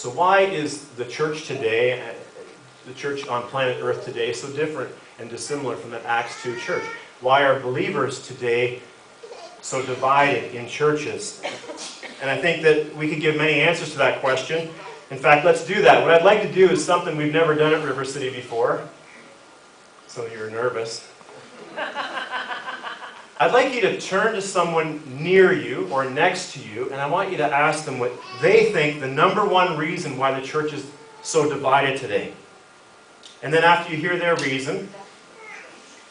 So why is the church today, the church on planet Earth today, so different and dissimilar from that Acts 2 church? Why are believers today so divided in churches? And I think that we could give many answers to that question. In fact, let's do that. What I'd like to do is something we've never done at River City before. Some of you are nervous. I'd like you to turn to someone near you or next to you, and I want you to ask them what they think the number one reason why the church is so divided today. And then after you hear their reason,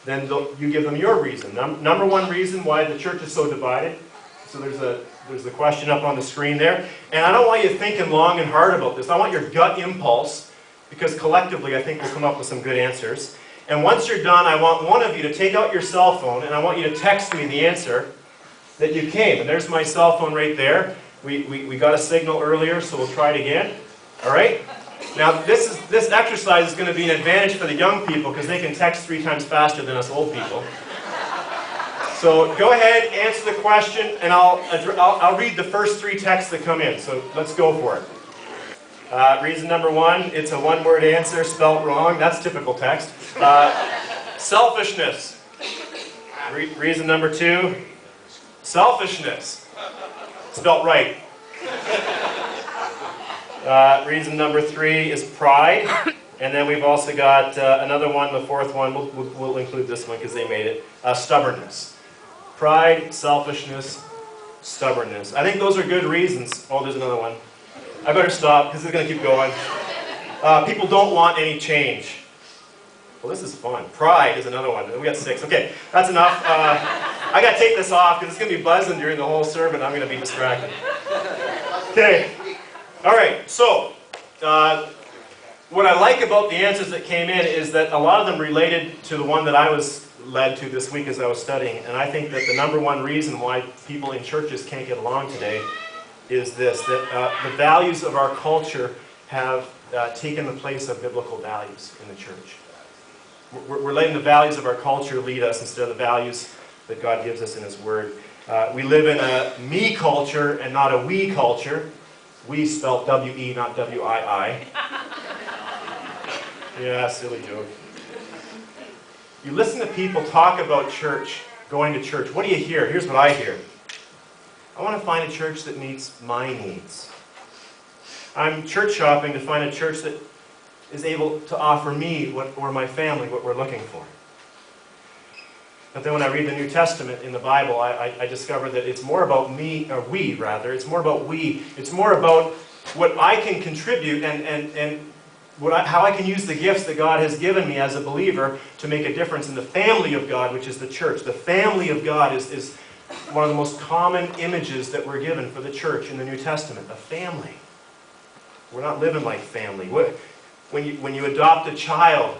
then you give them your reason. Number one reason why the church is so divided. So there's the question up on the screen there. And I don't want you thinking long and hard about this. I want your gut impulse, because collectively I think we'll come up with some good answers. And once you're done, I want one of you to take out your cell phone, and I want you to text me the answer that you came. And there's my cell phone right there. We got a signal earlier, so we'll try it again. All right? Now, this exercise is going to be an advantage for the young people, because they can text 3 times faster than us old people. So go ahead, answer the question, and I'll read the first 3 texts that come in. So let's go for it. Reason number 1, it's a one-word answer spelt wrong. That's typical text. Selfishness. Reason number 2, selfishness. Spelt right. Reason number 3 is pride. And then we've also got another one, the 4th one. We'll include this one because they made it. Stubbornness. Pride, selfishness, stubbornness. I think those are good reasons. Oh, there's another one. I better stop because it's going to keep going. People don't want any change. Well, this is fun. Pride is another one. We got 6. Okay, that's enough. I got to take this off because it's going to be buzzing during the whole sermon. I'm going to be distracted. Okay. All right. So, what I like about the answers that came in is that a lot of them related to the one that I was led to this week as I was studying. And I think that the number one reason why people in churches can't get along today is this, that the values of our culture have taken the place of biblical values in the church. We're letting the values of our culture lead us instead of the values that God gives us in His Word. We live in a me culture and not a we culture. We spelled W-E, not W-I-I. Yeah, silly joke. You listen to people talk about church, going to church. What do you hear? Here's what I hear. I want to find a church that meets my needs. I'm church shopping to find a church that is able to offer me or my family what we're looking for. But then when I read the New Testament in the Bible, I discover that it's more about me, or we rather, it's more about we. It's more about what I can contribute and how I can use the gifts that God has given me as a believer to make a difference in the family of God, which is the church. The family of God is one of the most common images that we're given for the church in the New Testament. A family. We're not living like family. When you adopt a child,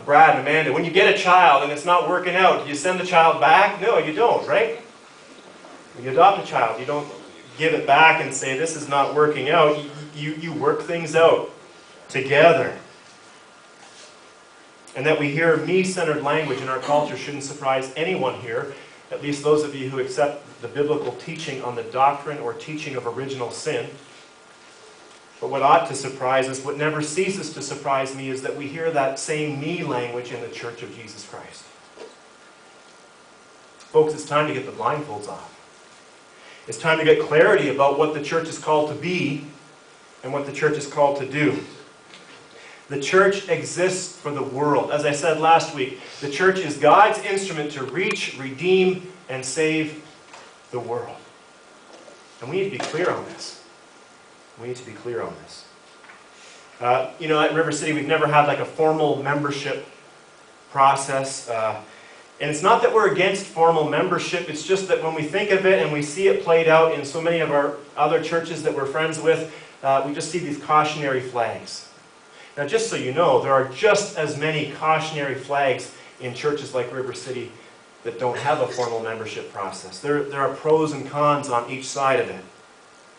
Brad and Amanda, when you get a child and it's not working out, do you send the child back? No, you don't, right? When you adopt a child, you don't give it back and say, this is not working out. You work things out together. And that we hear me-centered language in our culture shouldn't surprise anyone here, at least those of you who accept the biblical teaching on the doctrine or teaching of original sin. But what ought to surprise us, what never ceases to surprise me, is that we hear that same me language in the Church of Jesus Christ. Folks, it's time to get the blindfolds off. It's time to get clarity about what the church is called to be and what the church is called to do. The church exists for the world. As I said last week, the church is God's instrument to reach, redeem, and save the world. And we need to be clear on this. We need to be clear on this. At River City, we've never had like a formal membership process. And it's not that we're against formal membership. It's just that when we think of it and we see it played out in so many of our other churches that we're friends with, we just see these cautionary flags. Now, just so you know, there are just as many cautionary flags in churches like River City that don't have a formal membership process. There are pros and cons on each side of it,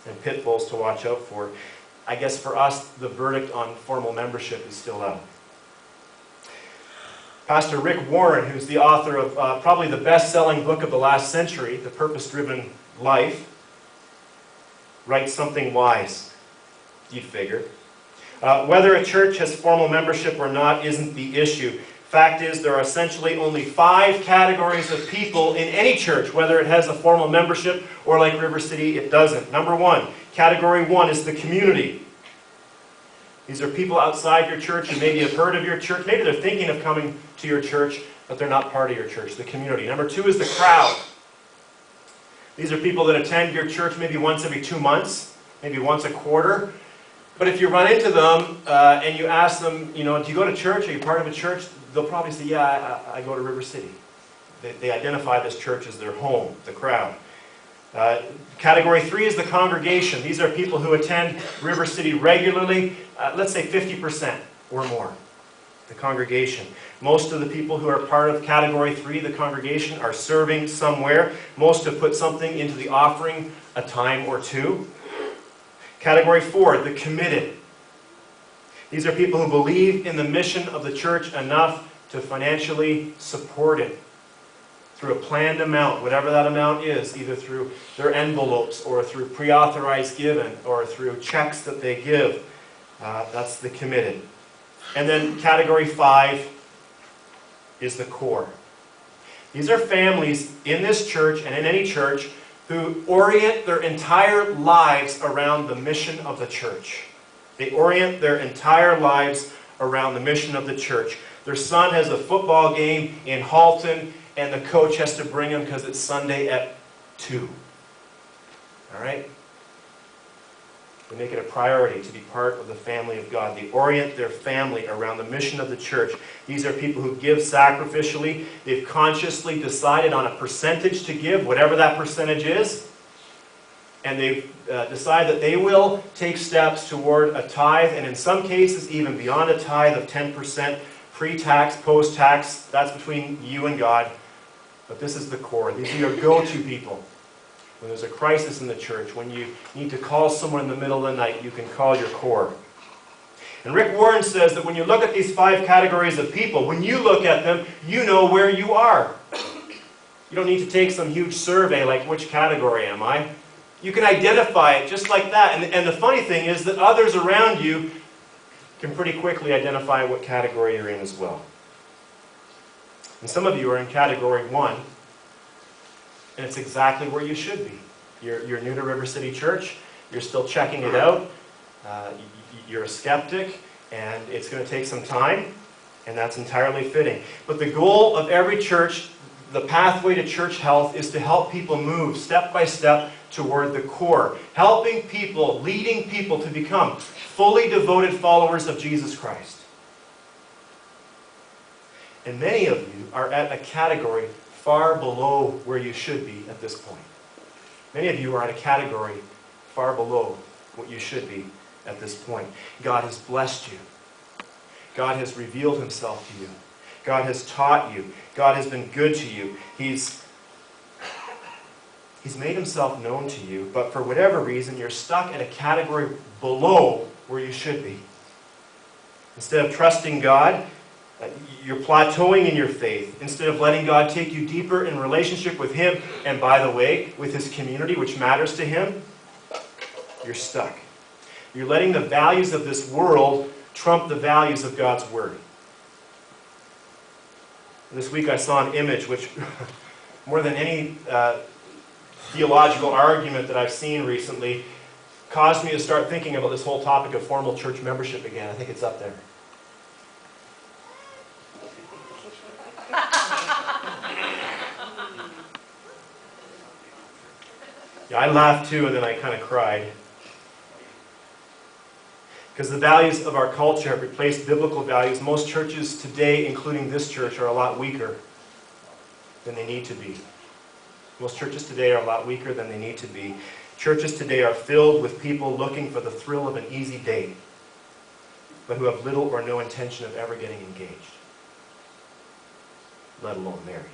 and pitfalls to watch out for. I guess for us, the verdict on formal membership is still out. Pastor Rick Warren, who's the author of probably the best-selling book of the last century, The Purpose-Driven Life, writes something wise. you'd figure. Whether a church has formal membership or not isn't the issue. Fact is, there are essentially only 5 categories of people in any church, whether it has a formal membership or like River City, it doesn't. Number 1, category 1 is the community. These are people outside your church who maybe have heard of your church. Maybe they're thinking of coming to your church, but they're not part of your church, the community. Number 2 is the crowd. These are people that attend your church maybe once every 2 months, maybe once a quarter. But if you run into them and you ask them, do you go to church? Are you part of a church? They'll probably say, yeah, I go to River City. They identify this church as their home, the crowd. Category 3 is the congregation. These are people who attend River City regularly, let's say 50% or more, the congregation. Most of the people who are part of category 3, the congregation, are serving somewhere. Most have put something into the offering a time or two. Category 4, the committed. These are people who believe in the mission of the church enough to financially support it through a planned amount, whatever that amount is, either through their envelopes or through pre-authorized giving or through checks that they give. That's the committed. And then category 5 is the core. These are families in this church and in any church who orient their entire lives around the mission of the church. They orient their entire lives around the mission of the church. Their son has a football game in Halton, and the coach has to bring him because it's Sunday at 2. All right? They make it a priority to be part of the family of God. They orient their family around the mission of the church. These are people who give sacrificially. They've consciously decided on a percentage to give, whatever that percentage is. And they've decided that they will take steps toward a tithe, and in some cases even beyond a tithe of 10%, pre-tax, post-tax. That's between you and God. But this is the core. These are your go-to people. When there's a crisis in the church, when you need to call someone in the middle of the night, you can call your core. And Rick Warren says that when you look at these 5 categories of people, when you look at them, you know where you are. You don't need to take some huge survey like, which category am I? You can identify it just like that. And the funny thing is that others around you can pretty quickly identify what category you're in as well. And some of you are in category 1, and it's exactly where you should be. You're new to River City Church, you're still checking it out, you're a skeptic, and it's going to take some time, and that's entirely fitting. But the goal of every church, the pathway to church health, is to help people move step by step toward the core. Helping people, leading people to become fully devoted followers of Jesus Christ. And many of you are at a category far below where you should be at this point. Many of you are at a category far below what you should be at this point. God has blessed you. God has revealed himself to you. God has taught you. God has been good to you. He's made himself known to you, but for whatever reason, you're stuck at a category below where you should be. Instead of trusting God, you're plateauing in your faith. Instead of letting God take you deeper in relationship with him, and by the way, with his community, which matters to him, you're stuck. You're letting the values of this world trump the values of God's Word. This week I saw an image which, more than any theological argument that I've seen recently, caused me to start thinking about this whole topic of formal church membership again. I think it's up there. Yeah, I laughed too, and then I kind of cried. Because the values of our culture have replaced biblical values. Most churches today, including this church, are a lot weaker than they need to be. Most churches today are a lot weaker than they need to be. Churches today are filled with people looking for the thrill of an easy date, but who have little or no intention of ever getting engaged, let alone married.